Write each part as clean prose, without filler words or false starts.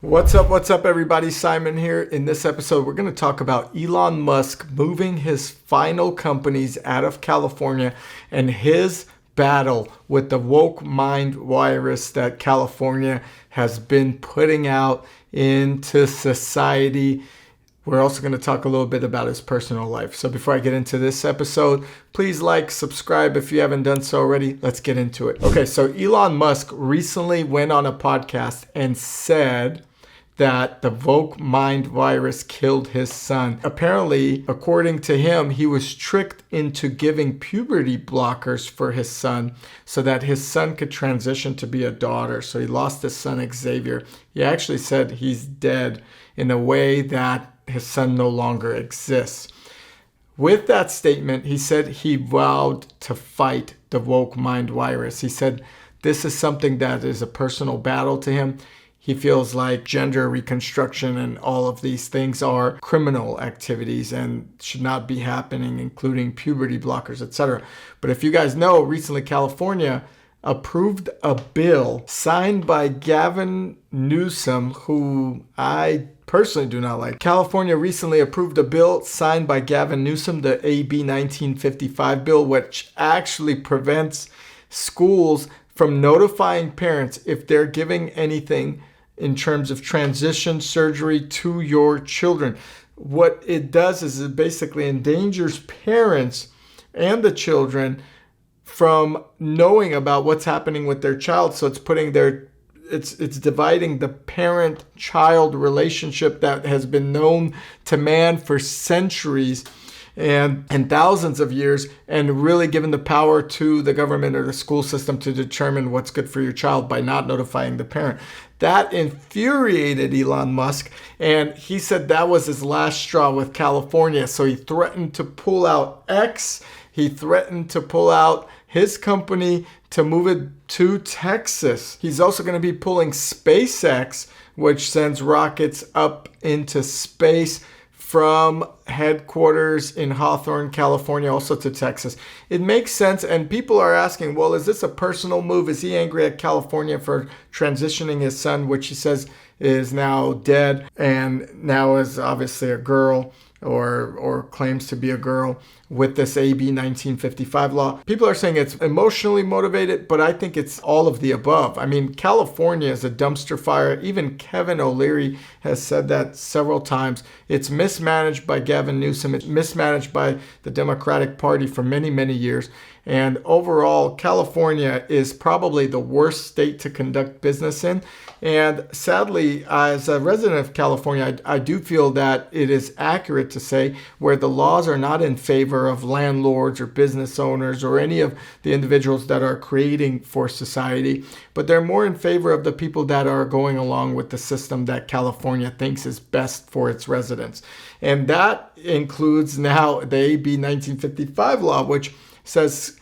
What's up, everybody? Simon here. In this episode, we're going to talk about Elon Musk moving his final companies out of California and his battle with the woke mind virus that California has been putting out into society. We're also going to talk a little bit about his personal life. So before I get into this episode, please like, subscribe if you haven't done so already. Let's get into it. Okay, so Elon Musk recently went on a podcast and said that the woke mind virus killed his son. Apparently, according to him, he was tricked into giving puberty blockers for his son so that his son could transition to be a daughter. So he lost his son, Xavier. He actually said he's dead in a way that his son no longer exists. With that statement, he said he vowed to fight the woke mind virus. He said this is something that is a personal battle to him. He feels like gender reconstruction and all of these things are criminal activities and should not be happening, including puberty blockers, etc. But if you guys know, recently California approved a bill signed by Gavin Newsom, who I personally do not like. California recently approved a bill signed by Gavin Newsom, the AB 1955 bill, which actually prevents schools from notifying parents if they're giving anything in terms of transition surgery to your children. What it does is it basically endangers parents and the children from knowing about what's happening with their child. So it's dividing the parent-child relationship that has been known to man for centuries and thousands of years, and really given the power to the government or the school system to determine what's good for your child by not notifying the parent. That infuriated Elon Musk, and he said that was his last straw with California. So he threatened to pull out X. He threatened to pull out his company to move it to Texas. He's also going to be pulling SpaceX, which sends rockets up into space from headquarters in Hawthorne, California, also to Texas. It makes sense, and people are asking, well, is this a personal move? Is he angry at California for transitioning his son, which he says is now dead and now is obviously a girl or claims to be a girl with this AB 1955 law? People are saying it's emotionally motivated, but I think it's all of the above. I mean, California is a dumpster fire. Even Kevin O'Leary has said that several times. It's mismanaged by Gavin Newsom. It's mismanaged by the Democratic Party for many, many years. And overall, California is probably the worst state to conduct business in. And sadly, as a resident of California, I do feel that it is accurate to say where the laws are not in favor of landlords or business owners or any of the individuals that are creating for society, but they're more in favor of the people that are going along with the system that California thinks is best for its residents. And that includes now the AB 1955 law, which says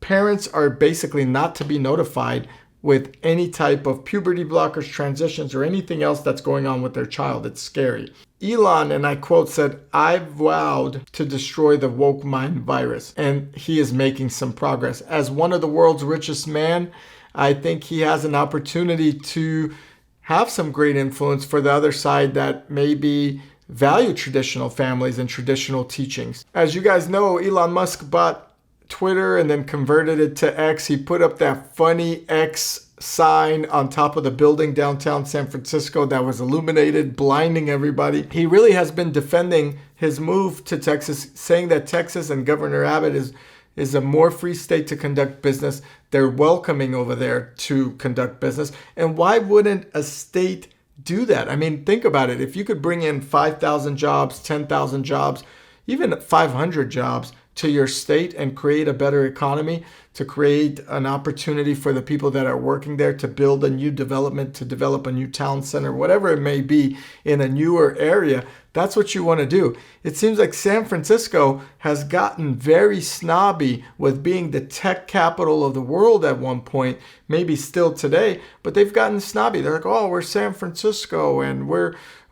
parents are basically not to be notified with any type of puberty blockers, transitions, or anything else that's going on with their child. It's scary. Elon, and I quote, said, "I vowed to destroy the woke mind virus." And he is making some progress. As one of the world's richest men, I think he has an opportunity to have some great influence for the other side that maybe value traditional families and traditional teachings. As you guys know, Elon Musk bought Twitter and then converted it to X. He put up that funny X sign on top of the building downtown San Francisco that was illuminated, blinding everybody. He really has been defending his move to Texas, saying that Texas and Governor Abbott is a more free state to conduct business. They're welcoming over there to conduct business. And why wouldn't a state do that? I mean, think about it. If you could bring in 5,000 jobs, 10,000 jobs, even 500 jobs to your state and create a better economy, to create an opportunity for the people that are working there to build a new development, to develop a new town center, whatever it may be in a newer area, that's what you want to do. It seems like San Francisco has gotten very snobby with being the tech capital of the world at one point, maybe still today, but they've gotten snobby. They're like, oh, we're San Francisco and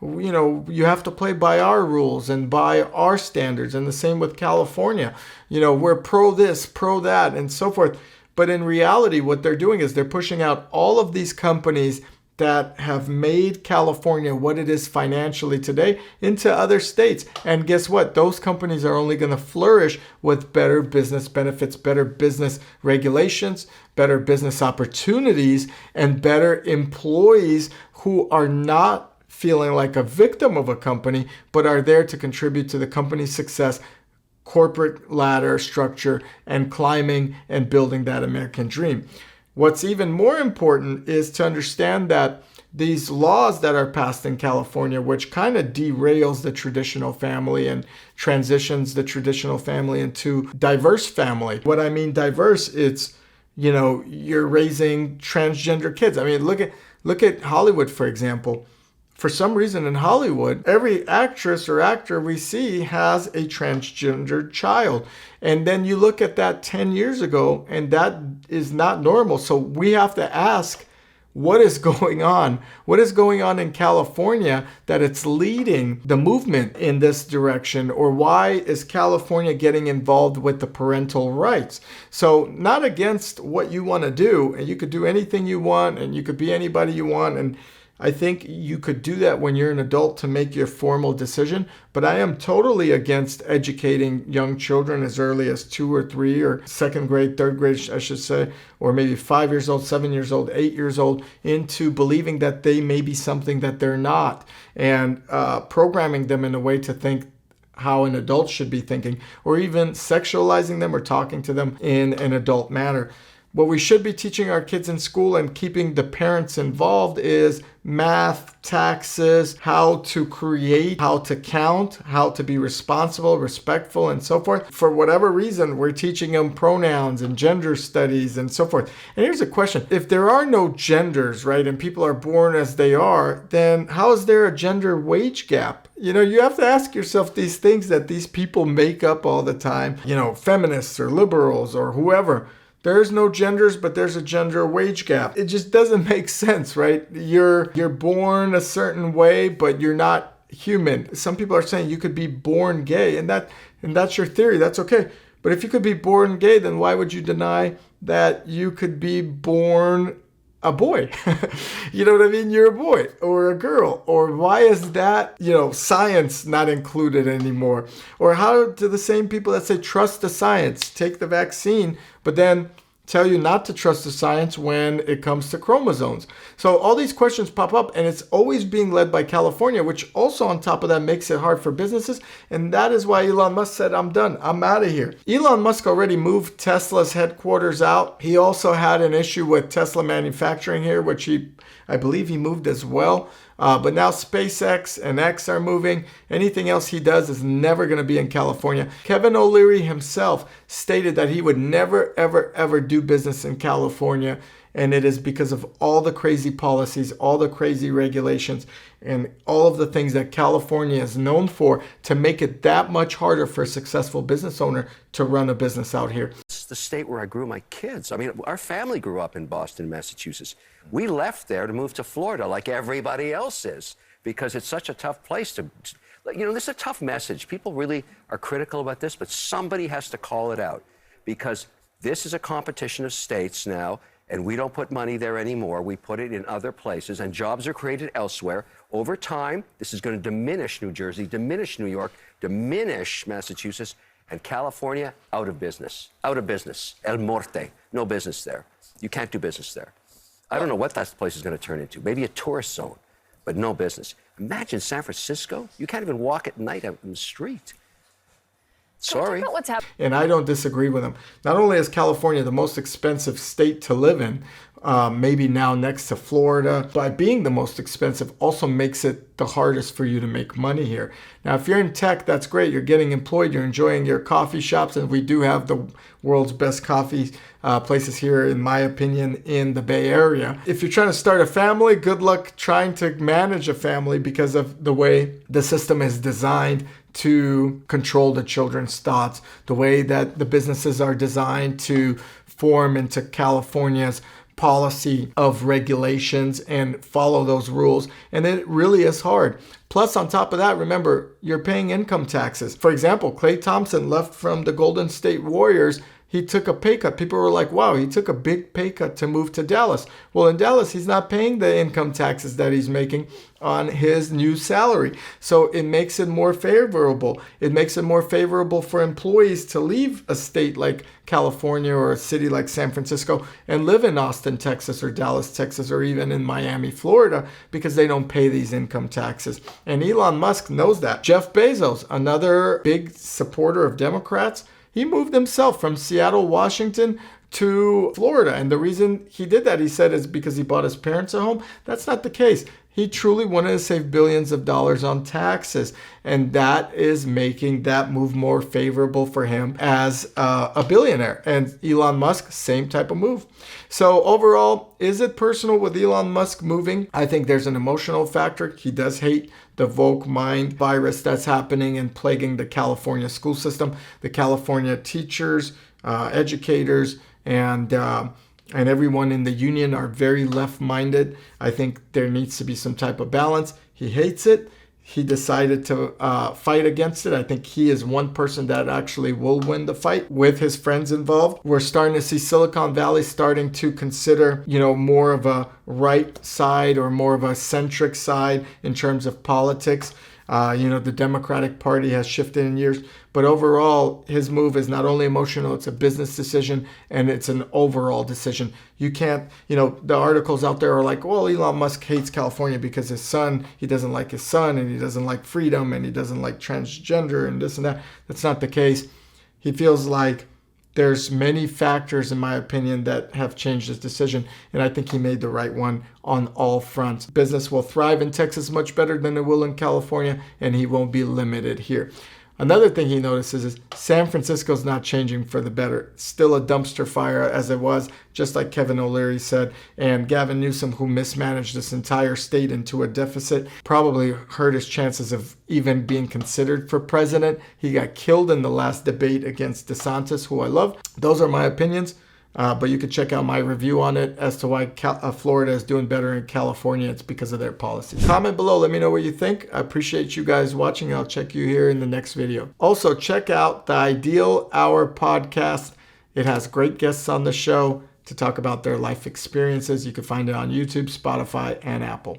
you have to play by our rules and by our standards. And the same with California. We're pro this, pro that, and so forth. But in reality, what they're doing is they're pushing out all of these companies that have made California what it is financially today into other states. And guess what? Those companies are only going to flourish with better business benefits, better business regulations, better business opportunities, and better employees who are not feeling like a victim of a company, but are there to contribute to the company's success, corporate ladder structure, and climbing and building that American dream. What's even more important is to understand that these laws that are passed in California, which kind of derails the traditional family and transitions the traditional family into diverse family. What I mean diverse, it's, you're raising transgender kids. I mean, look at Hollywood, for example. For some reason in Hollywood, every actress or actor we see has a transgender child. And then you look at that 10 years ago, and that is not normal. So we have to ask, what is going on? What is going on in California that it's leading the movement in this direction? Or why is California getting involved with the parental rights? So not against what you want to do, and you could do anything you want, and you could be anybody you want, and I think you could do that when you're an adult to make your formal decision, but I am totally against educating young children as early as 2 or 3 or second grade, third grade, I should say, or maybe 5 years old, 7 years old, 8 years old, into believing that they may be something that they're not, and programming them in a way to think how an adult should be thinking, or even sexualizing them or talking to them in an adult manner. What we should be teaching our kids in school and keeping the parents involved is math, taxes, how to create, how to count, how to be responsible, respectful, and so forth. For whatever reason, we're teaching them pronouns and gender studies and so forth. And here's a question. If there are no genders, right, and people are born as they are, then how is there a gender wage gap? You have to ask yourself these things that these people make up all the time. Feminists or liberals or whoever. There's no genders, but there's a gender wage gap. It just doesn't make sense, right? You're born a certain way, but you're not human. Some people are saying you could be born gay, and that's your theory. That's okay. But if you could be born gay, then why would you deny that you could be born a boy? You know what I mean? You're a boy or a girl. Or why is that, science not included anymore? Or how do the same people that say trust the science, take the vaccine, but then tell you not to trust the science when it comes to chromosomes? So all these questions pop up, and it's always being led by California, which also on top of that makes it hard for businesses. And that is why Elon Musk said, I'm done. I'm out of here. Elon Musk already moved Tesla's headquarters out. He also had an issue with Tesla manufacturing here, which I believe he moved as well. But now SpaceX and X are moving. Anything else he does is never going to be in California. Kevin O'Leary himself stated that he would never, ever, ever do business in California. And it is because of all the crazy policies, all the crazy regulations, and all of the things that California is known for to make it that much harder for a successful business owner to run a business out here. It's the state where I grew my kids. I mean, our family grew up in Boston, Massachusetts. We left there to move to Florida like everybody else is because it's such a tough place to, this is a tough message. People really are critical about this, but somebody has to call it out because this is a competition of states now. And we don't put money there anymore. We put it in other places, and jobs are created elsewhere. Over time, this is going to diminish New Jersey, diminish New York, diminish Massachusetts, and California out of business. Out of business. El Morte. No business there. You can't do business there. I don't know what that place is going to turn into. Maybe a tourist zone, but no business. Imagine San Francisco. You can't even walk at night out in the street. Sorry. What's happening? And I don't disagree with him. Not only is California the most expensive state to live in, maybe now next to Florida, by being the most expensive also makes it the hardest for you to make money here. Now, if you're in tech, that's great. You're getting employed. You're enjoying your coffee shops. And we do have the world's best coffee places here, in my opinion, in the Bay Area. If you're trying to start a family, good luck trying to manage a family because of the way the system is designed to control the children's thoughts, the way that the businesses are designed to form into California's policy of regulations and follow those rules. And it really is hard. Plus, on top of that, remember, you're paying income taxes. For example, Klay Thompson left from the Golden State Warriors. he took a pay cut. People were like, wow, he took a big pay cut to move to Dallas. Well, in Dallas, he's not paying the income taxes that he's making on his new salary. So it makes it more favorable. It makes it more favorable for employees to leave a state like California or a city like San Francisco and live in Austin, Texas, or Dallas, Texas, or even in Miami, Florida, because they don't pay these income taxes. And Elon Musk knows that. Jeff Bezos, another big supporter of Democrats, he moved himself from Seattle, Washington to Florida. And the reason he did that, he said, is because he bought his parents a home. That's not the case. He truly wanted to save billions of dollars on taxes. And that is making that move more favorable for him as a billionaire. And Elon Musk, same type of move. So overall, is it personal with Elon Musk moving? I think there's an emotional factor. He does hate the woke mind virus that's happening and plaguing the California school system. The California teachers, educators, and everyone in the union are very left-minded. I think there needs to be some type of balance. He hates it. He decided to fight against it. I think he is one person that actually will win the fight with his friends involved. We're starting to see Silicon Valley starting to consider, more of a right side or more of a centric side in terms of politics. The Democratic Party has shifted in years, but overall, his move is not only emotional, it's a business decision and it's an overall decision. You can't, the articles out there are like, well, Elon Musk hates California because he doesn't like his son and he doesn't like freedom and he doesn't like transgender and this and that. That's not the case. He feels like there's many factors, in my opinion, that have changed his decision, and I think he made the right one on all fronts. Business will thrive in Texas much better than it will in California, and he won't be limited here. Another thing he notices is San Francisco's not changing for the better. It's still a dumpster fire as it was, just like Kevin O'Leary said. And Gavin Newsom, who mismanaged this entire state into a deficit, probably hurt his chances of even being considered for president. He got killed in the last debate against DeSantis, who I love. Those are my opinions. But you can check out my review on it as to why Florida is doing better in California. It's because of their policies. Comment below. Let me know what you think. I appreciate you guys watching. I'll check you here in the next video. Also, check out the Ideal Hour podcast. It has great guests on the show to talk about their life experiences. You can find it on YouTube, Spotify, and Apple.